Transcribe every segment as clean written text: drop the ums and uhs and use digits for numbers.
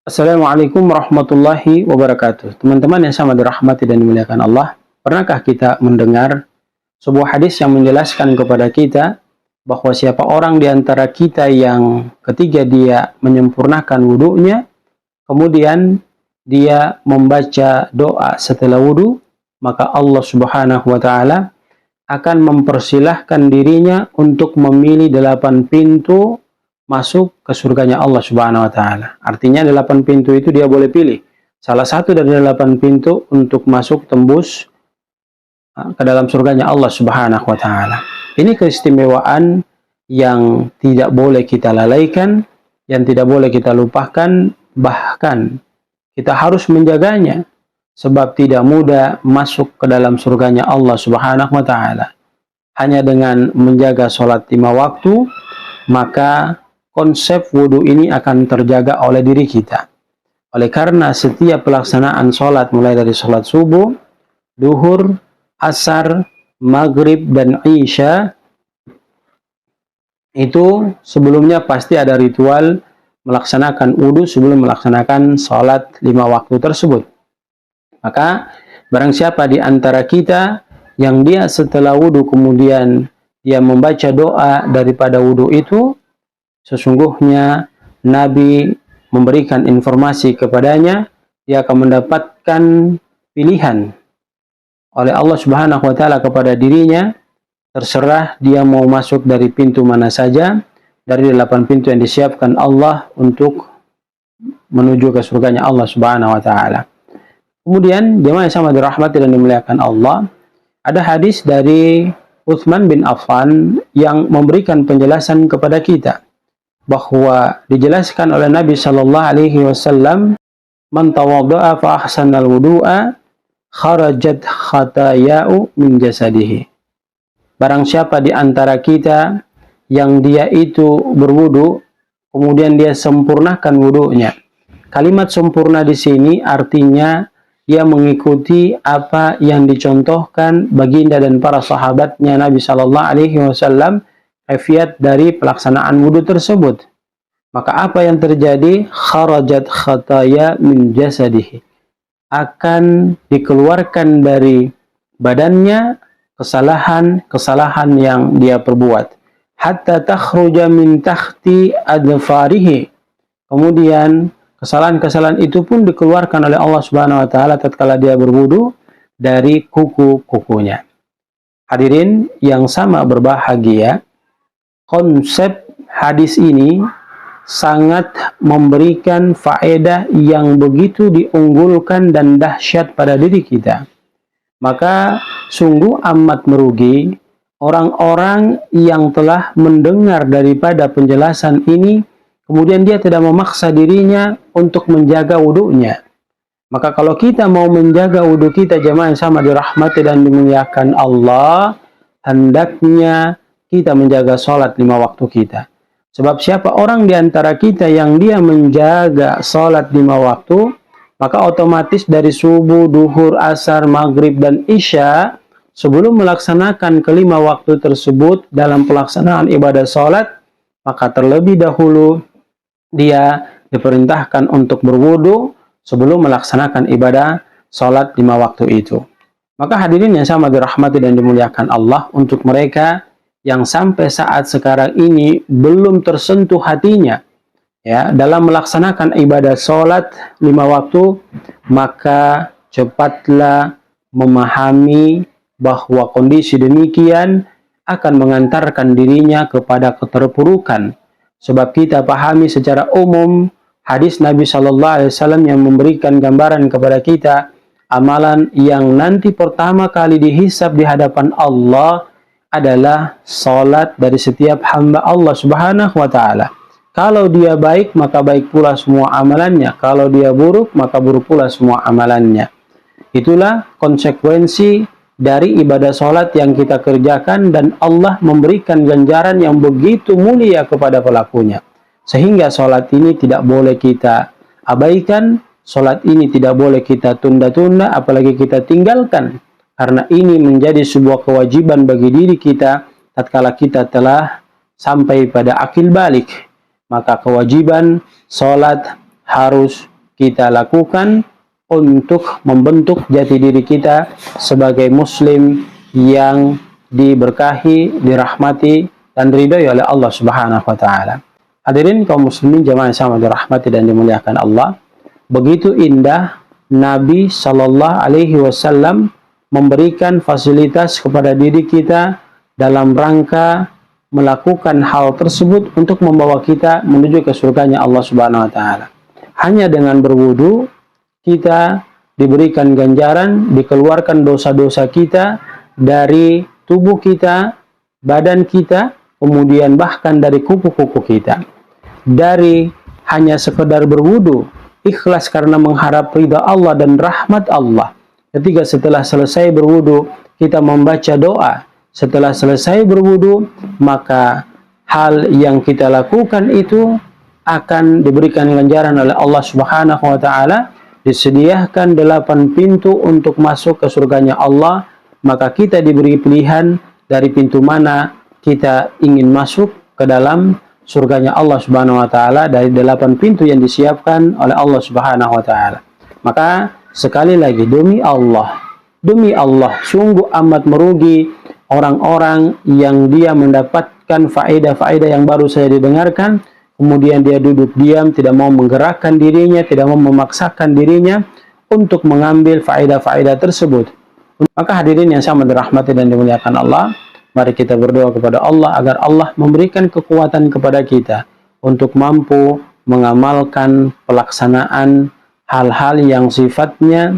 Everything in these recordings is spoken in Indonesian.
Assalamualaikum warahmatullahi wabarakatuh. Teman-teman yang sama dirahmati dan dimuliakan Allah, pernahkah kita mendengar sebuah hadis yang menjelaskan kepada kita bahwa siapa orang di antara kita yang ketika dia menyempurnakan wudhunya, kemudian dia membaca doa setelah wudhu, maka Allah Subhanahu wa Ta'ala akan mempersilahkan dirinya untuk memilih 8 pintu masuk ke surganya Allah Subhanahu wa Ta'ala. Artinya 8 pintu itu dia boleh pilih salah satu dari 8 pintu untuk masuk tembus ke dalam surganya Allah Subhanahu wa Ta'ala. Ini keistimewaan yang tidak boleh kita lalaikan, yang tidak boleh kita lupakan, bahkan kita harus menjaganya, sebab tidak mudah masuk ke dalam surganya Allah Subhanahu wa Ta'ala. Hanya dengan menjaga sholat 5 waktu, maka konsep wudhu ini akan terjaga oleh diri kita. Oleh karena setiap pelaksanaan sholat, mulai dari sholat subuh, duhur, asar, maghrib, dan isya, itu sebelumnya pasti ada ritual melaksanakan wudhu sebelum melaksanakan sholat 5 waktu tersebut. Maka barang siapa di antara kita yang dia setelah wudhu kemudian dia membaca doa daripada wudhu itu, sesungguhnya Nabi memberikan informasi kepadanya, dia akan mendapatkan pilihan oleh Allah Subhanahu wa Ta'ala kepada dirinya, terserah dia mau masuk dari pintu mana saja dari 8 pintu yang disiapkan Allah untuk menuju ke surganya Allah Subhanahu wa Ta'ala. Kemudian jemaah yang sama dirahmati dan dimuliakan Allah, ada hadis dari Utsman bin Affan yang memberikan penjelasan kepada kita bahwa dijelaskan oleh Nabi sallallahu alaihi wasallam, "Man tawadda'a fa ahsanal wudu'a kharajat khataya'u min jasadihi." Barang siapa di antara kita yang dia itu berwudu kemudian dia sempurnakan wudunya. Kalimat sempurna di sini artinya dia mengikuti apa yang dicontohkan baginda dan para sahabatnya Nabi sallallahu alaihi wasallam kaifiat dari pelaksanaan wudhu tersebut. Maka apa yang terjadi? Kharajat khataya min jasadihi. Akan dikeluarkan dari badannya kesalahan-kesalahan yang dia perbuat. Hatta takhruja min tahti adfarihi. Kemudian kesalahan-kesalahan itu pun dikeluarkan oleh Allah Subhanahu wa Ta'ala tatkala dia berwudu dari kuku-kukunya. Hadirin yang sama berbahagia, konsep hadis ini sangat memberikan faedah yang begitu diunggulkan dan dahsyat pada diri kita. Maka sungguh amat merugi orang-orang yang telah mendengar daripada penjelasan ini, kemudian dia tidak memaksa dirinya untuk menjaga wudhunya. Maka kalau kita mau menjaga wudhu kita, jemaah yang sama dirahmati dan dimuliakan Allah, hendaknya kita menjaga sholat 5 waktu kita. Sebab siapa orang di antara kita yang dia menjaga sholat 5 waktu, maka otomatis dari subuh, duhur, asar, maghrib, dan isya, sebelum melaksanakan kelima waktu tersebut dalam pelaksanaan ibadah sholat, maka terlebih dahulu dia diperintahkan untuk berwudu sebelum melaksanakan ibadah sholat 5 waktu itu. Maka hadirin yang sama dirahmati dan dimuliakan Allah, untuk mereka yang sampai saat sekarang ini belum tersentuh hatinya ya dalam melaksanakan ibadah sholat 5 waktu, maka cepatlah memahami bahwa kondisi demikian akan mengantarkan dirinya kepada keterpurukan. Sebab kita pahami secara umum hadis Nabi Shallallahu Alaihi Wasallam yang memberikan gambaran kepada kita amalan yang nanti pertama kali dihisab di hadapan Allah adalah salat dari setiap hamba Allah Subhanahu wa Ta'ala. Kalau dia baik, maka baik pula semua amalannya. Kalau dia buruk, maka buruk pula semua amalannya. Itulah konsekuensi dari ibadah salat yang kita kerjakan, dan Allah memberikan ganjaran yang begitu mulia kepada pelakunya. Sehingga salat ini tidak boleh kita abaikan, salat ini tidak boleh kita tunda-tunda, apalagi kita tinggalkan. Karena ini menjadi sebuah kewajiban bagi diri kita tatkala kita telah sampai pada akil balik. Maka kewajiban sholat harus kita lakukan untuk membentuk jati diri kita sebagai muslim yang diberkahi, dirahmati, dan diridhoi oleh Allah Subhanahu wa taala. Hadirin kaum muslimin jamaah yang sama dirahmati dan dimuliakan Allah, begitu indah Nabi Shallallahu alaihi wasallam memberikan fasilitas kepada diri kita dalam rangka melakukan hal tersebut untuk membawa kita menuju ke surganya Allah Subhanahu wa taala. Hanya dengan berwudu kita diberikan ganjaran, dikeluarkan dosa-dosa kita dari tubuh kita, badan kita, kemudian bahkan dari kuku-kuku kita. Dari hanya sekedar berwudu, ikhlas karena mengharap ridha Allah dan rahmat Allah. Ketika setelah selesai berwudu, kita membaca doa. Setelah selesai berwudu, maka hal yang kita lakukan itu akan diberikan ganjaran oleh Allah Subhanahu wa taala. Disediakan 8 pintu untuk masuk ke surganya Allah, maka kita diberi pilihan dari pintu mana kita ingin masuk ke dalam surganya Allah Subhanahu wa taala dari 8 pintu yang disiapkan oleh Allah Subhanahu wa taala. Maka sekali lagi demi Allah sungguh amat merugi orang-orang yang dia mendapatkan faedah-faedah yang baru saja didengarkan, kemudian dia duduk diam, tidak mau menggerakkan dirinya, tidak mau memaksakan dirinya untuk mengambil faedah-faedah tersebut. Maka hadirin yang sama dirahmati dan dimuliakan Allah, mari kita berdoa kepada Allah agar Allah memberikan kekuatan kepada kita untuk mampu mengamalkan pelaksanaan hal-hal yang sifatnya,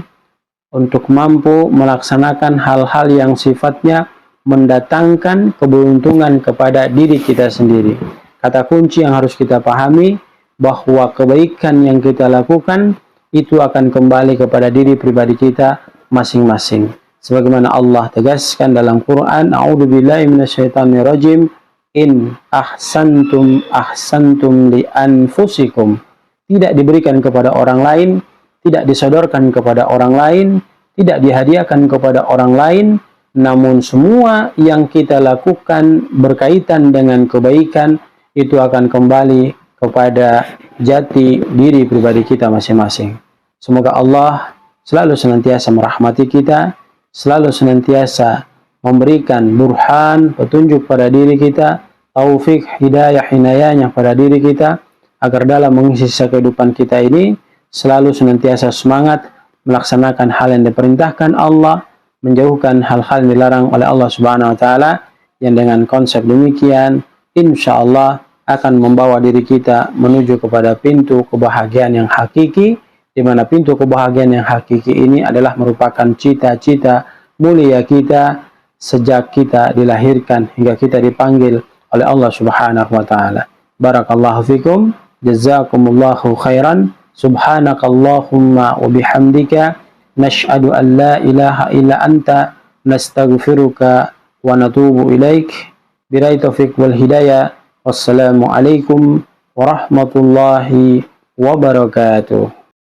untuk mampu melaksanakan hal-hal yang sifatnya mendatangkan keberuntungan kepada diri kita sendiri. Kata kunci yang harus kita pahami, bahwa kebaikan yang kita lakukan itu akan kembali kepada diri pribadi kita masing-masing. Sebagaimana Allah tegaskan dalam Quran, A'udzubillahi minasyaitonirrajim, in ahsantum ahsantum li anfusikum. Tidak diberikan kepada orang lain, tidak disodorkan kepada orang lain, tidak dihadiahkan kepada orang lain, namun semua yang kita lakukan berkaitan dengan kebaikan itu akan kembali kepada jati diri pribadi kita masing-masing. Semoga Allah selalu senantiasa merahmati kita, selalu senantiasa memberikan burhan, petunjuk pada diri kita, taufik, hidayah, hinayahnya pada diri kita, agar dalam mengisi sisa kehidupan kita ini selalu senantiasa semangat melaksanakan hal yang diperintahkan Allah, menjauhkan hal-hal yang dilarang oleh Allah Subhanahu wa taala, yang dengan konsep demikian insya Allah akan membawa diri kita menuju kepada pintu kebahagiaan yang hakiki, di mana pintu kebahagiaan yang hakiki ini adalah merupakan cita-cita mulia kita sejak kita dilahirkan hingga kita dipanggil oleh Allah Subhanahu wa taala. Barakallahu fikum, jazakumullahu khairan, subhanakallahumma wa bihamdika, nashhadu an la ilaha illa anta, nastaghfiruka wa natubu ilaik. Billahi taufiq wal hidayah. Wassalamualaikum warahmatullahi wabarakatuh.